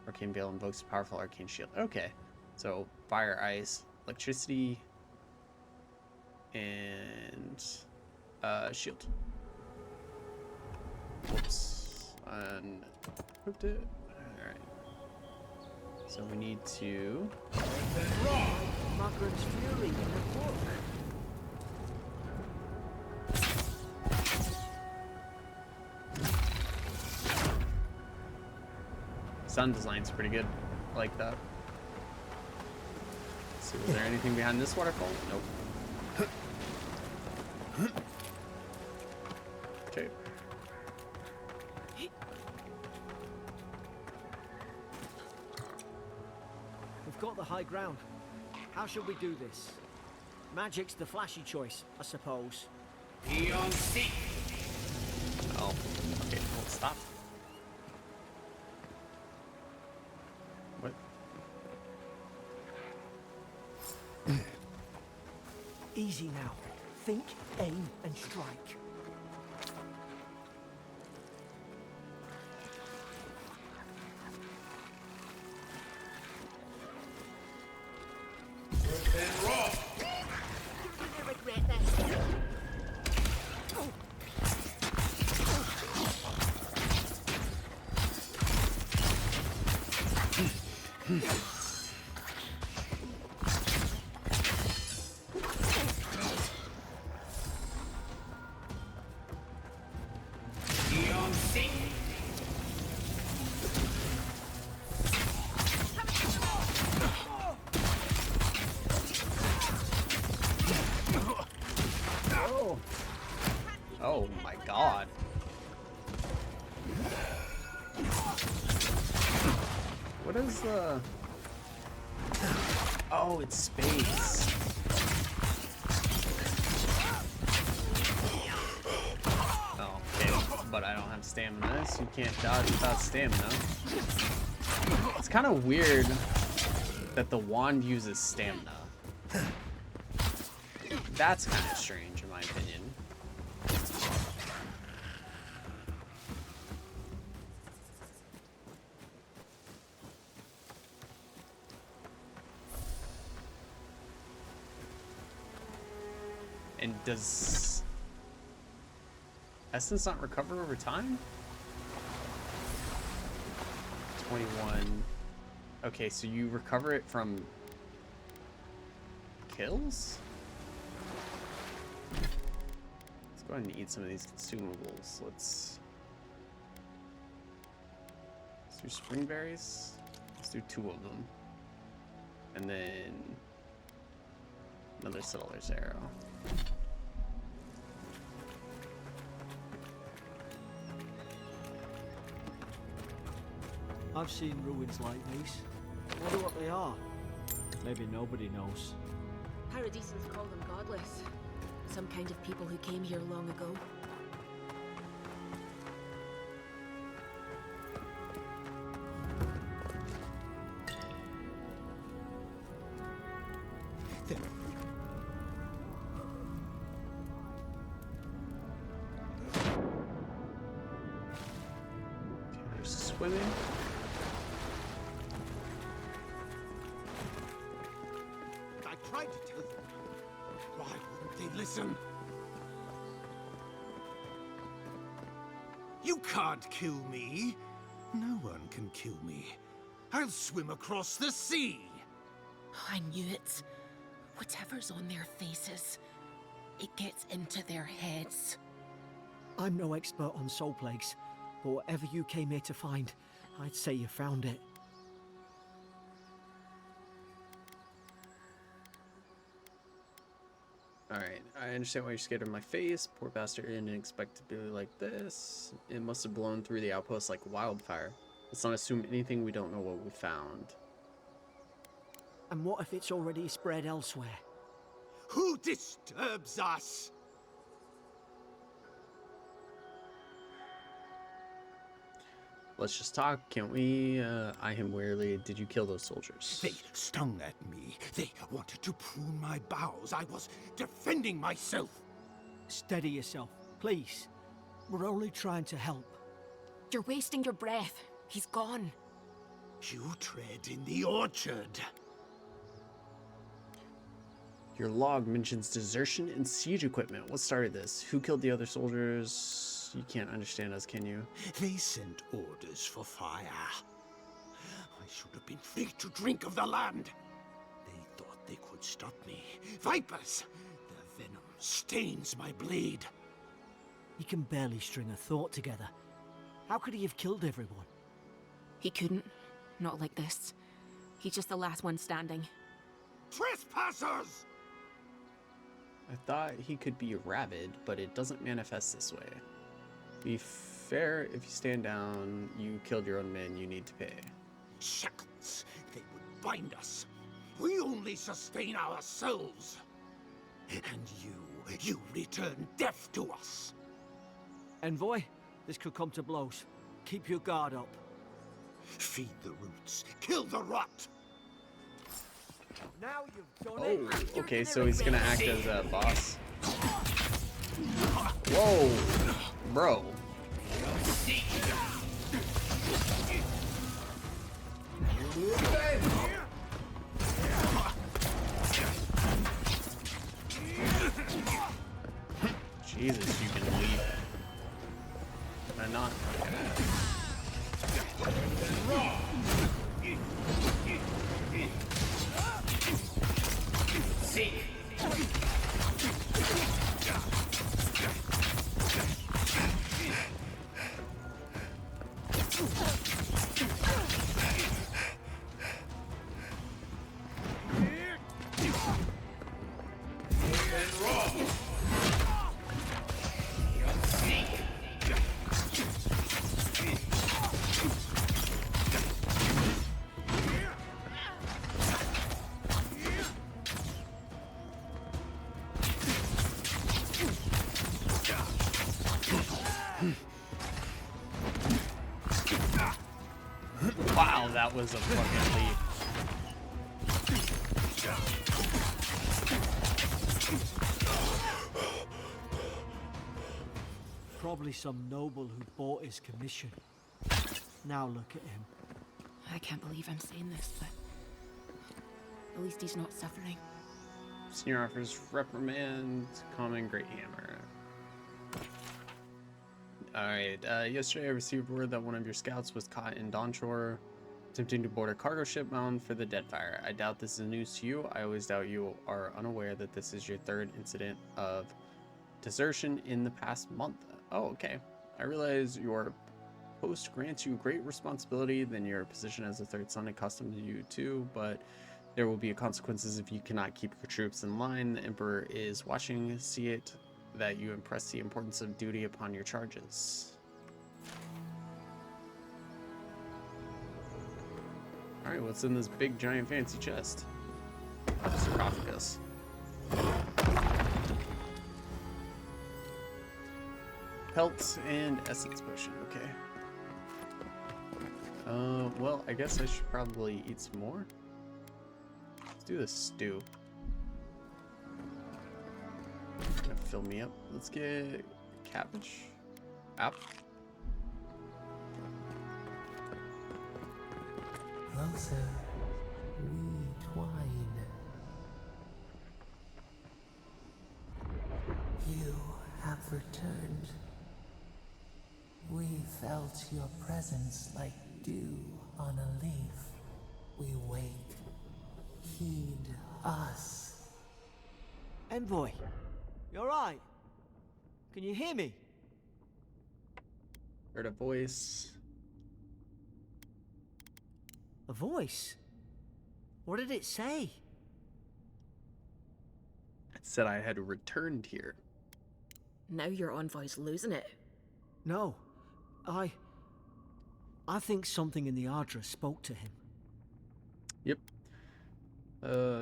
S1: Arcane Veil invokes a powerful arcane shield. Okay. So, fire, ice, electricity, and shield. Whoops. Unequipped it. Alright. So we need to...
S3: Margaret's Fury in the book.
S1: Sun design's pretty good. I like that. Let's see, was there anything behind this waterfall? Nope. Okay.
S3: We've got the high ground. How should we do this? Magic's the flashy choice, I suppose.
S1: Oh, okay, well, stop. What?
S3: Easy now. Think, aim, and strike.
S1: Oh my god. What is the... Oh, it's space. Oh, okay. But I don't have stamina, so you can't dodge without stamina. It's kind of weird that the wand uses stamina. That's kind of strange, in my opinion. And does essence not recover over time? 21. Okay, so you recover it from kills? Let's go ahead and eat some of these consumables. Let's do spring berries. Let's do 2 of them. And then another settler's arrow.
S3: I've seen ruins like these. Wonder what they are. Maybe nobody knows.
S5: Paradisans call them godless. Some kind of people who came here long ago.
S1: Okay, there's swimming.
S2: I tried to tell them. Why wouldn't they listen? You can't kill me. No one can kill me. I'll swim across the sea.
S5: I knew it. Whatever's on their faces, it gets into their heads.
S3: I'm no expert on soul plagues, but whatever you came here to find, I'd say you found it.
S1: Alright, I understand why you're scared of my face. Poor bastard didn't expect to be like this. It must have blown through the outpost like wildfire. Let's not assume anything we don't know what we found.
S3: And what if it's already spread elsewhere?
S2: Who disturbs us?
S1: Let's just talk, can't we? Eye him warily. Did you kill those soldiers?
S2: They stung at me. They wanted to prune my boughs. I was defending myself.
S3: Steady yourself, please. We're only trying to help.
S5: You're wasting your breath. He's gone.
S2: You tread in the orchard.
S1: Your log mentions desertion and siege equipment. What started this? Who killed the other soldiers? You can't understand us, can you?
S2: They sent orders for fire. I should have been free to drink of the land. They thought they could stop me. Vipers! Their venom stains my blade.
S3: He can barely string a thought together. How could he have killed everyone?
S5: He couldn't. Not like this. He's just the last one standing.
S2: Trespassers!
S1: I thought he could be rabid, but it doesn't manifest this way. Be fair, if you stand down, you killed your own men, you need to pay.
S2: Shackles! They would bind us. We only sustain ourselves. And you return death to us.
S3: Envoy, this could come to blows. Keep your guard up.
S2: Feed the roots. Kill the rot.
S3: Now you've done it.
S1: Oh, okay, so he's gonna act as a boss. Whoa, bro. Jesus, you can leave. Can I not? that was a fucking leap.
S3: Probably some noble who bought his commission. Now look at him.
S5: I can't believe I'm saying this, but at least he's not suffering.
S1: Senior offers reprimand, common great hammer. Alright, yesterday I received word that one of your scouts was caught in Dawnshore, attempting to board a cargo ship bound for the Deadfire. I doubt this is news to you. I always doubt you are unaware that this is your third incident of desertion in the past month. Oh, okay. I realize your post grants you great responsibility than your position as a third son accustomed to you too, but there will be consequences if you cannot keep your troops in line. The Emperor is watching. See it that you impress the importance of duty upon your charges. Alright, what's in this big giant fancy chest? Sarcophagus. Pelts and essence potion, okay. Well, I guess I should probably eat some more. Let's do this stew. Gonna fill me up. Let's get cabbage. Apple.
S4: Closer, we twine. You have returned. We felt your presence like dew on a leaf. We wake. Heed us.
S3: Envoy, you alright? Can you hear me?
S1: Heard a voice.
S3: A voice? What did it say?
S1: It said I had returned here.
S5: Now your envoy's losing it.
S3: No, I think something in the Ardra spoke to him.
S1: Yep.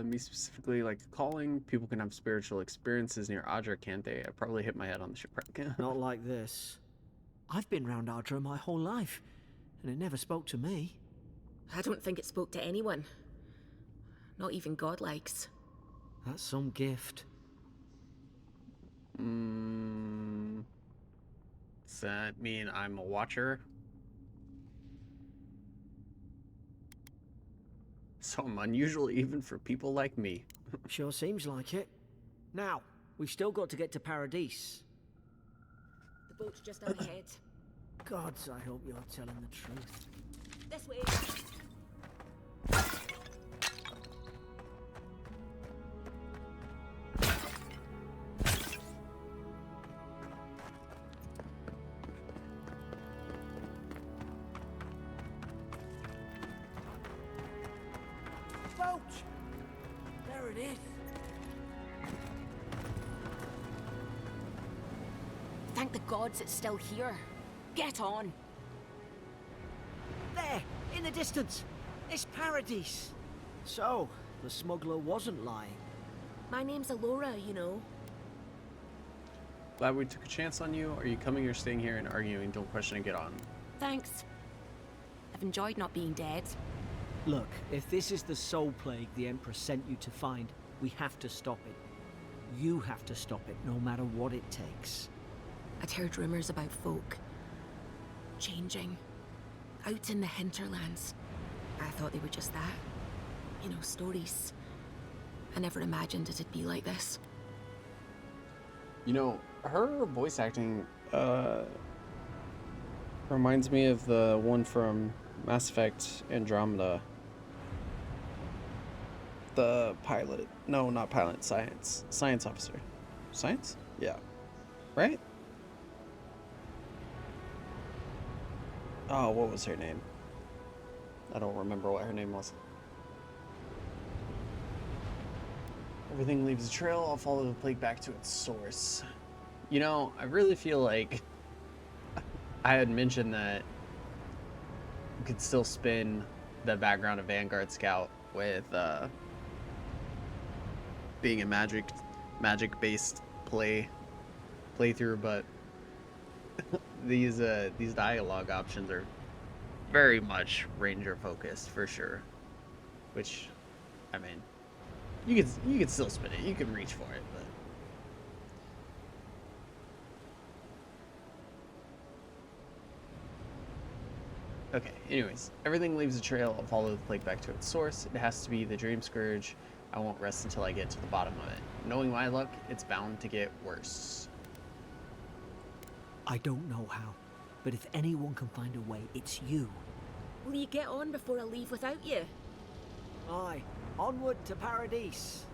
S1: Me specifically, like calling. People can have spiritual experiences near Audra, can't they? I probably hit my head on the shipwreck.
S3: Not like this. I've been round Ardra my whole life, and it never spoke to me.
S5: I don't think it spoke to anyone. Not even godlikes.
S3: That's some gift.
S1: Does that mean I'm a watcher? So I'm unusual even for people like me.
S3: Sure seems like it. Now, we've still got to get to Paradise.
S5: The boat's just out ahead.
S3: Gods, I hope you're telling the truth.
S5: This way.
S3: Boat! There it is.
S5: Thank the gods it's still here. Get on.
S3: There, in the distance. It's Paradise. So, the smuggler wasn't lying.
S5: My name's Eora, you know.
S1: Glad we took a chance on you. Are you coming or staying here and arguing? Don't question and get on.
S5: Thanks. I've enjoyed not being dead.
S3: Look, if this is the soul plague the Emperor sent you to find, we have to stop it. You have to stop it, no matter what it takes.
S5: I'd heard rumors about folk changing out in the hinterlands. I thought they were just that. You know, stories. I never imagined it'd be like this.
S1: You know, her voice acting reminds me of the one from Mass Effect Andromeda. The pilot. No, not pilot. Science officer. Science? Yeah. Right? Oh, what was her name? I don't remember what her name was. Everything leaves a trail. I'll follow the plague back to its source. You know, I really feel like I had mentioned that you could still spin the background of Vanguard Scout with being a magic-based playthrough, but these dialogue options are very much ranger focused for sure. Which, I mean, you could still spin it. You can reach for it, but okay. Anyways, everything leaves a trail. I'll follow the plague back to its source. It has to be the Dream Scourge. I won't rest until I get to the bottom of it. Knowing my luck, it's bound to get worse.
S3: I don't know how, but if anyone can find a way, it's you.
S5: Will you get on before I leave without you?
S3: Aye, onward to Paradise.